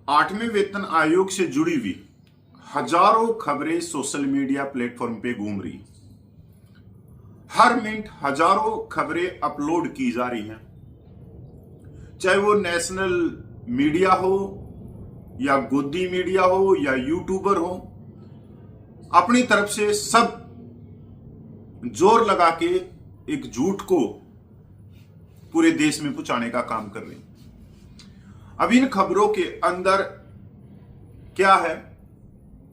8वें वेतन आयोग से जुड़ी हुई हजारों खबरें सोशल मीडिया प्लेटफॉर्म पे घूम रही। हर मिनट हजारों खबरें अपलोड की जा रही हैं, चाहे वो नेशनल मीडिया हो या गोदी मीडिया हो या यूट्यूबर हो। अपनी तरफ से सब जोर लगा के एक झूठ को पूरे देश में पहुंचाने का काम कर रहे हैं। अब इन खबरों के अंदर क्या है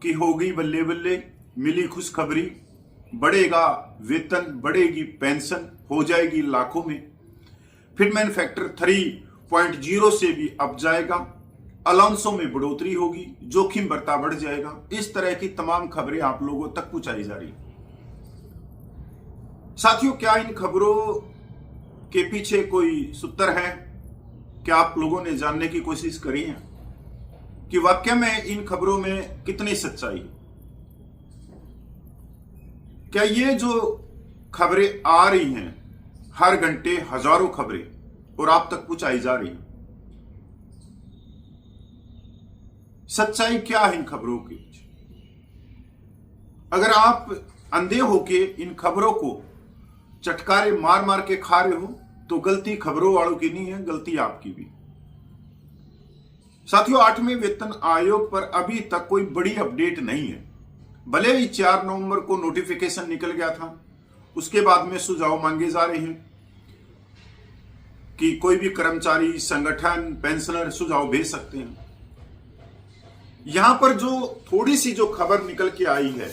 कि होगी बल्ले बल्ले, मिली खुशखबरी, बढ़ेगा वेतन, बढ़ेगी पेंशन, हो जाएगी लाखों में, फिटमैन फैक्टर 3.0 से भी अब जाएगा, अलाउंसों में बढ़ोतरी होगी, जोखिम बढ़ता बढ़ जाएगा। इस तरह की तमाम खबरें आप लोगों तक पहुंचाई जा रही। साथियों, क्या इन खबरों के पीछे कोई सूत्र है? क्या आप लोगों ने जानने की कोशिश करी है कि वाकई में इन खबरों में कितनी सच्चाई है? क्या ये जो खबरें आ रही हैं, हर घंटे हजारों खबरें और आप तक पहुंचाई जा रही हैं, सच्चाई क्या है इन खबरों के पीछे? अगर आप अंधे होके इन खबरों को चटकारे मार मार के खा रहे हो तो गलती खबरों वालों की नहीं है, गलती आपकी भी। साथियों, 8वें वेतन आयोग पर अभी तक कोई बड़ी अपडेट नहीं है। भले ही 4 नवंबर को नोटिफिकेशन निकल गया था, उसके बाद में सुझाव मांगे जा रहे हैं कि कोई भी कर्मचारी, संगठन, पेंशनर सुझाव भेज सकते हैं। यहां पर जो थोड़ी सी जो खबर निकल के आई है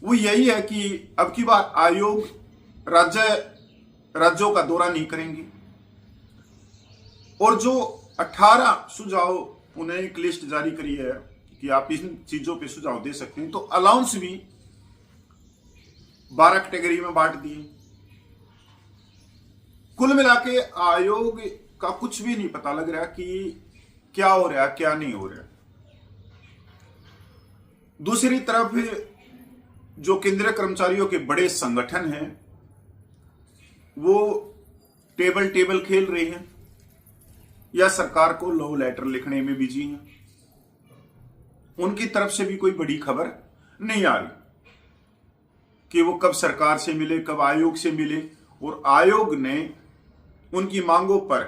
वो यही है कि अब की बार आयोग राज्यों का दौरा नहीं करेंगे और जो 18 सुझाव उन्हें एक लिस्ट जारी करी है कि आप इन चीजों पे सुझाव दे सकते हैं, तो अलाउंस भी 12 कैटेगरी में बांट दिए। कुल मिला के आयोग का कुछ भी नहीं पता लग रहा कि क्या हो रहा है, क्या नहीं हो रहा। दूसरी तरफ जो केंद्रीय कर्मचारियों के बड़े संगठन हैं वो टेबल खेल रहे हैं या सरकार को लव लेटर लिखने में बिजी हैं। उनकी तरफ से भी कोई बड़ी खबर नहीं आ रही कि वो कब सरकार से मिले, कब आयोग से मिले और आयोग ने उनकी मांगों पर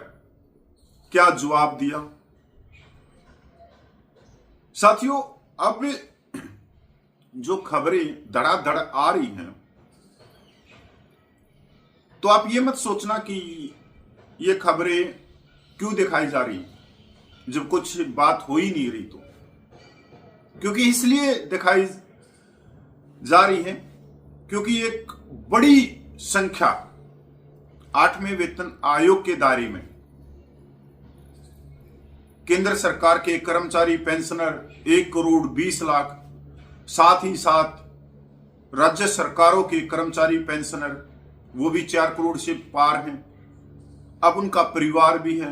क्या जवाब दिया। साथियों, अब जो खबरें धड़ाधड़ आ रही हैं तो आप ये मत सोचना कि ये खबरें क्यों दिखाई जा रही जब कुछ बात हो ही नहीं रही, तो क्योंकि इसलिए दिखाई जा रही है क्योंकि एक बड़ी संख्या 8वें वेतन आयोग के दायरे में केंद्र सरकार के कर्मचारी, पेंशनर 1 करोड़ 20 लाख, साथ ही साथ राज्य सरकारों के कर्मचारी, पेंशनर वो भी 4 करोड़ से पार हैं। अब उनका परिवार भी है।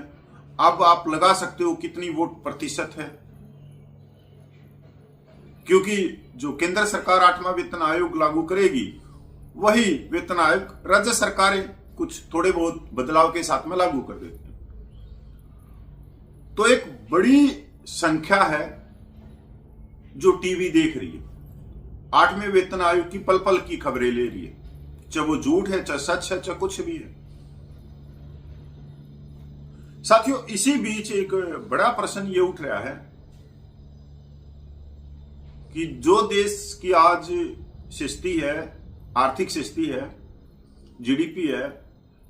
अब आप लगा सकते हो कितनी वोट प्रतिशत है, क्योंकि जो केंद्र सरकार 8वां वेतन आयोग लागू करेगी वही वेतन आयोग राज्य सरकारें कुछ थोड़े बहुत बदलाव के साथ में लागू कर देते हैं। तो एक बड़ी संख्या है जो टीवी देख रही है, 8वें वेतन आयोग की पल पल की खबरें ले रही है, चाहे वो झूठ है, चाहे सच है, चाहे कुछ भी है। साथियों, इसी बीच एक बड़ा प्रश्न ये उठ रहा है कि जो देश की आज स्थिति है, आर्थिक स्थिति है, जीडीपी है,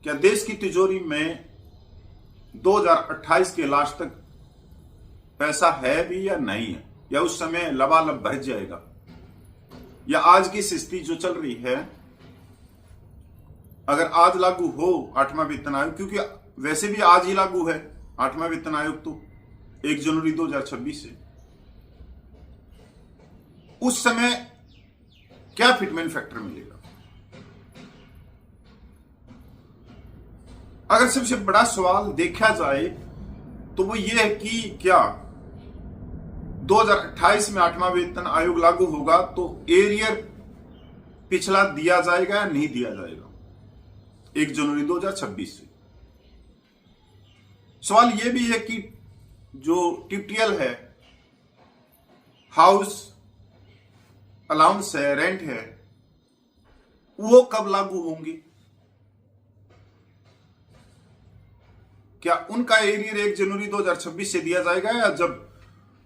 क्या देश की तिजोरी में 2028 के लास्ट तक पैसा है भी या नहीं है, या उस समय लबालब भर जाएगा, या आज की स्थिति जो चल रही है अगर आज लागू हो 8वां वेतन आयोग, क्योंकि वैसे भी आज ही लागू है 8वां वेतन आयोग तो 1 जनवरी 2026 से, उस समय क्या फिटमैन फैक्टर मिलेगा? अगर सबसे बड़ा सवाल देखा जाए तो वो ये है कि क्या 2028 में 8वां वेतन आयोग लागू होगा तो एरियर पिछला दिया जाएगा या नहीं दिया जाएगा 1 जनवरी 2026 से? सवाल यह भी है कि जो टीटीएल है, हाउस अलाउंस है, रेंट है, वो कब लागू होंगी? क्या उनका एरियर 1 जनवरी 2026 से दिया जाएगा, या जब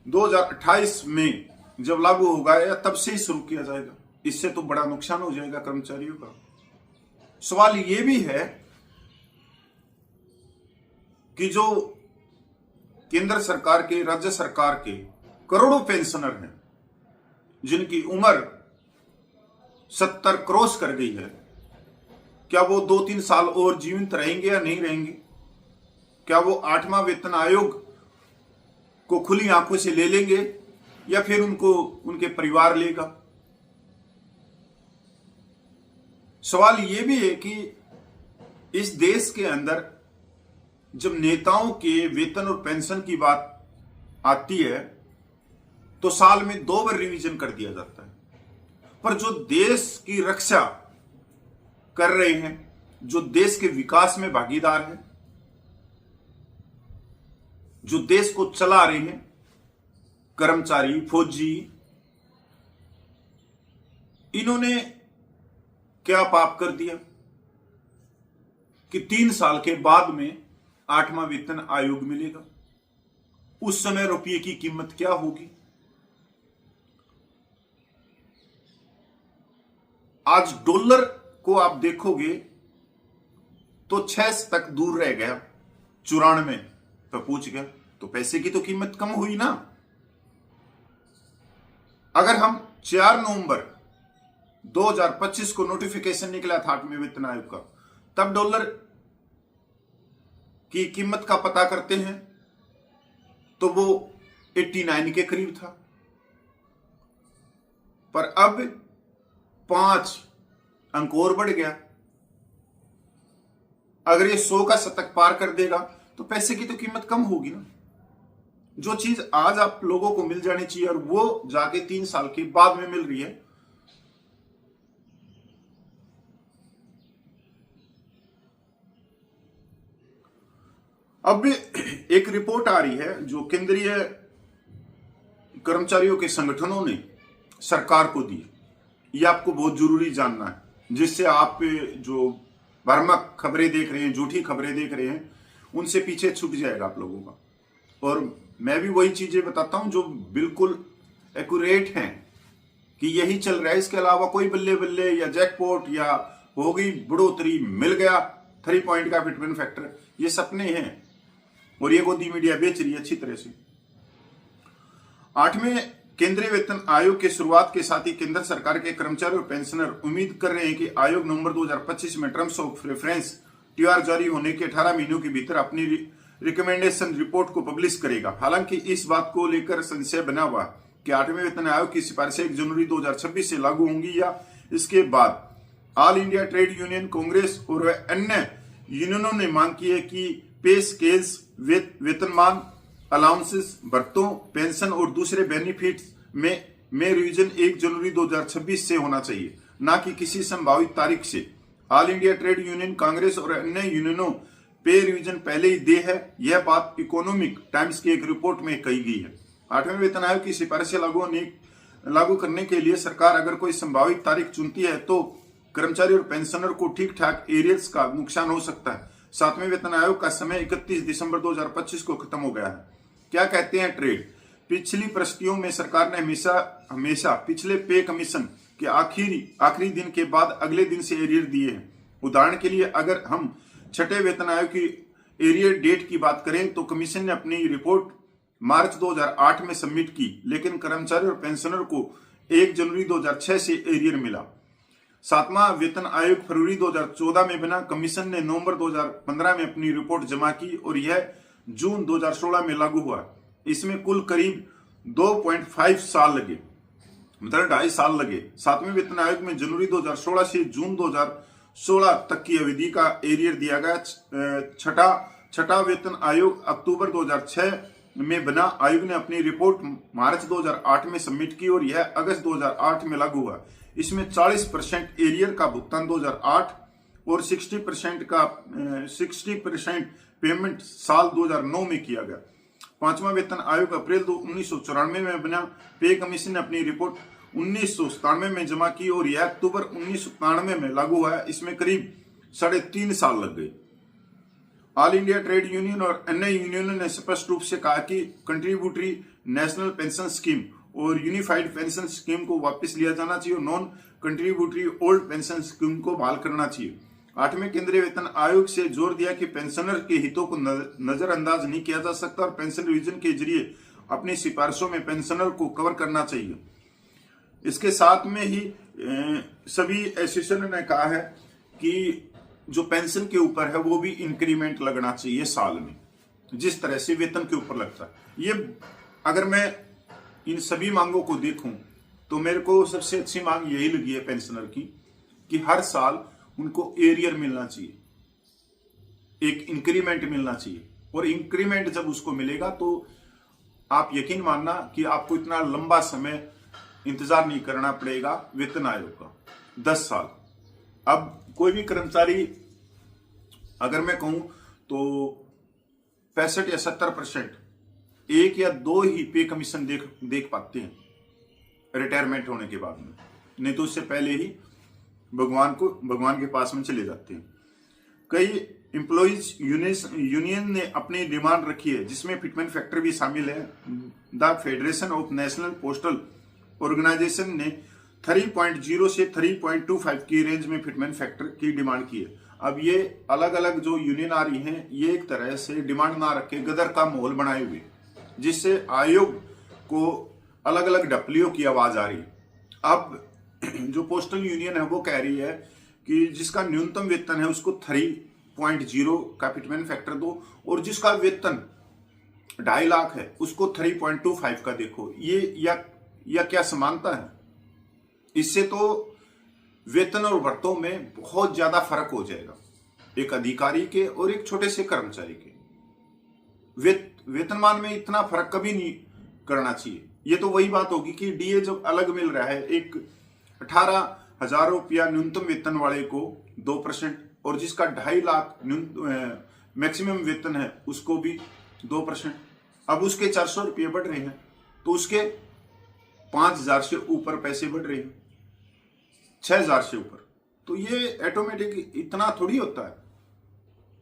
2028 में जब लागू होगा, या तब से ही शुरू किया जाएगा? इससे तो बड़ा नुकसान हो जाएगा कर्मचारियों का। सवाल यह भी है कि जो केंद्र सरकार के, राज्य सरकार के करोड़ों पेंशनर हैं जिनकी उम्र 70 क्रॉस कर गई है, क्या वो 2-3 साल और जीवित रहेंगे या नहीं रहेंगे? क्या वो 8वां वेतन आयोग को खुली आंखों से ले लेंगे, या फिर उनको उनके परिवार लेगा? सवाल यह भी है कि इस देश के अंदर जब नेताओं के वेतन और पेंशन की बात आती है तो साल में 2 बार रिवीजन कर दिया जाता है, पर जो देश की रक्षा कर रहे हैं, जो देश के विकास में भागीदार हैं, जो देश को चला रहे हैं, कर्मचारी, फौजी, इन्होंने क्या पाप कर दिया कि 3 साल के बाद में 8वां वेतन आयोग मिलेगा? उस समय रुपये की कीमत क्या होगी? आज डॉलर को आप देखोगे तो 6 तक दूर रह गया, 94 पे पहुंच गया, तो पैसे की तो कीमत कम हुई ना। अगर हम 4 नवंबर 2025 को नोटिफिकेशन निकला था 8वें वेतन आयोग का, तब डॉलर की कीमत का पता करते हैं तो वो 89 के करीब था, पर अब 5 अंक और बढ़ गया। अगर ये 100 का शतक पार कर देगा तो पैसे की तो कीमत कम होगी ना। जो चीज आज आप लोगों को मिल जानी चाहिए और वो जाके 3 साल के बाद में मिल रही है, अब एक रिपोर्ट आ रही है जो केंद्रीय कर्मचारियों के संगठनों ने सरकार को दी। ये आपको बहुत जरूरी जानना है, जिससे आप जो भ्रामक खबरें देख रहे हैं, झूठी खबरें देख रहे हैं, उनसे पीछे छूट जाएगा आप लोगों का। और मैं भी वही चीजें बताता हूं जो बिल्कुल एक्यूरेट हैं कि यही चल रहा है। इसके अलावा कोई बल्ले बल्ले या जैकपॉट या हो गई बढ़ोतरी, मिल गया 3 पॉइंट का फिटमेंट फैक्टर, ये सपने हैं और ये गोदी मीडिया बेच रही है अच्छी तरह से। 8वें केंद्रीय वेतन आयोग की शुरुआत के साथ ही केंद्र सरकार के कर्मचारी और पेंशनर उम्मीद कर रहे हैं कि आयोग नवंबर 2025 में टर्म्स ऑफ रेफरेंस टीआर जारी होने के 18 महीनों के भीतर अपनी रिकमेंडेशन रिपोर्ट को पब्लिश करेगा। हालांकि इस बात को लेकर संशय बना हुआ कि 8वें वेतन आयोग की सिफारिशें 1 जनवरी 2026 से लागू होंगी या इसके बाद। All India trade union Congress और अन्य यूनियनों ने मांग की है कि पे स्केल्स, वेतनमान, अलाउंसेस, भत्तों, पेंशन और दूसरे बेनिफिट्स में रिवीजन 1 जनवरी 2026 से होना चाहिए, ना कि किसी संभावित तारीख से। All India trade union Congress और अन्य यूनियनों पे रिवीजन पहले ही दे है, यह बात इकोनॉमिक टाइम्स की एक रिपोर्ट में कही गई है। 8वें वेतन आयोग की सिफारिशें लागू करने के लिए सरकार अगर कोई संभावित तारीख चुनती है तो कर्मचारी और पेंशनर को ठीक ठाक एरियर्स का नुकसान हो सकता है। 7वें वेतन आयोग का समय 31 दिसंबर 2025 को खत्म हो गया है। क्या कहते हैं ट्रेड? पिछली परिस्थितियों में सरकार ने हमेशा पिछले पे कमीशन के आखिरी दिन के बाद अगले दिन से एरियर दिए हैं। उदाहरण के लिए अगर हम 6ठे वेतन आयोग की एरियर डेट की बात करें तो कमीशन ने अपनी रिपोर्ट मार्च 2008 में सबमिट की, लेकिन कर्मचारी और पेंशनर को 1 जनवरी 2006 से एरियर मिला। 7वां वेतन आयोग फरवरी 2014 में बना। कमीशन ने नवंबर 2015 में अपनी रिपोर्ट जमा की और यह जून 2016 में लागू हुआ। इसमें कुल करीब 2.5 साल लगे, मतलब 2.5 साल लगे। 7वें वेतन आयोग में जनवरी 2016 से जून 2016 तक की अवधि का एरियर दिया गया। छठा वेतन आयोग अक्टूबर 2006 में बना। आयोग ने अपनी रिपोर्ट मार्च 2008 में सबमिट की और यह अगस्त 2008 में लागू हुआ। इसमें 40% एरियर का भुगतान 2008 और 60% पेमेंट साल 2009 में किया गया। 5वां वेतन आयोग अप्रैल 1994 में बना। पे कमीशन ने अपनी रिपोर्ट 1997 में जमा की और यह अक्टूबर 1991 में लागू हुआ। इसमें करीब 3.5 साल लग गए। ऑल इंडिया ट्रेड यूनियन और अन्य यूनियनों ने स्पष्ट रूप से कहा कि कंट्रीब्यूटरी नेशनल पेंशन स्कीम और यूनिफाइड पेंशन स्कीम को वापस लिया जाना चाहिए और non contributory old pension scheme को बहाल करना चाहिए। 8वें केंद्रीय वेतन आयोग से जोर दिया कि पेंशनर के हितों को नजरअंदाज नहीं किया जा सकता और पेंशन रिवीजन के जरिए अपनी सिफारिशों में पेंशनर को कवर करना चाहिए। इसके साथ में ही सभी एसोसिएशन ने कहा है कि जो पेंशन के ऊपर है वो भी इंक्रीमेंट लगना चाहिए साल में, जिस तरह से वेतन के ऊपर लगता है। ये अगर मैं इन सभी मांगों को देखूं तो मेरे को सबसे अच्छी मांग यही लगी है पेंशनर की कि हर साल उनको एरियर मिलना चाहिए, एक इंक्रीमेंट मिलना चाहिए। और इंक्रीमेंट जब उसको मिलेगा तो आप यकीन मानना कि आपको इतना लंबा समय इंतजार नहीं करना पड़ेगा वेतन आयोग का, 10 साल। अब कोई भी कर्मचारी अगर मैं कहूं तो 65 या 70% 1 या 2 ही पे कमीशन देख पाते हैं रिटायरमेंट होने के बाद में, नहीं तो उससे पहले ही भगवान के पास में चले जाते हैं। कई एम्प्लॉइज यूनियन ने अपनी डिमांड रखी है जिसमें फिटमेंट फैक्टर भी शामिल है। The federation of national postal organisation ने 3.0 से 3.25 की रेंज में फिटमेंट फैक्टर की डिमांड की है। अब ये अलग अलग जो यूनियन आ रही हैं ये एक तरह से डिमांड ना रखे गदर का माहौल बनाए हुए, जिससे आयोग को अलग अलग डपलियों की आवाज आ रही है। अब जो पोस्टल यूनियन है वो कह रही है कि जिसका न्यूनतम वेतन है उसको 3.0 का फिटमेंट फैक्टर दो और जिसका वेतन 2.5 लाख है उसको 3.25 का देखो। ये या क्या समानता है? इससे तो वेतन और भत्तों में बहुत ज्यादा फर्क हो जाएगा, एक अधिकारी के और एक छोटे से कर्मचारी के वेतनमान में इतना फर्क कभी नहीं करना चाहिए। ये तो वही बात होगी कि डीए जब अलग मिल रहा है, एक 18,000 रुपया न्यूनतम वेतन वाले को 2% और जिसका 2.5 लाख मैक्सिमम वेतन है उसको भी 2%। अब उसके 400 रुपये बढ़ रहे हैं तो उसके 5,000 से ऊपर पैसे बढ़ रहे हैं, 6,000 से ऊपर। तो ये ऑटोमेटिक इतना थोड़ी होता है।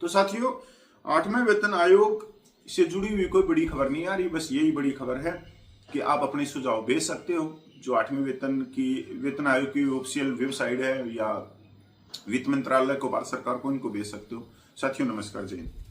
तो साथियों, 8वें वेतन आयोग से जुड़ी हुई कोई बड़ी खबर नहीं आ रही, बस यही बड़ी खबर है कि आप अपने सुझाव भेज सकते हो। जो 8वें वेतन आयोग की ऑफिशियल वेबसाइट है या वित्त मंत्रालय को, भारत सरकार को, इनको भेज सकते हो। साथियों नमस्कार, जय हिंद।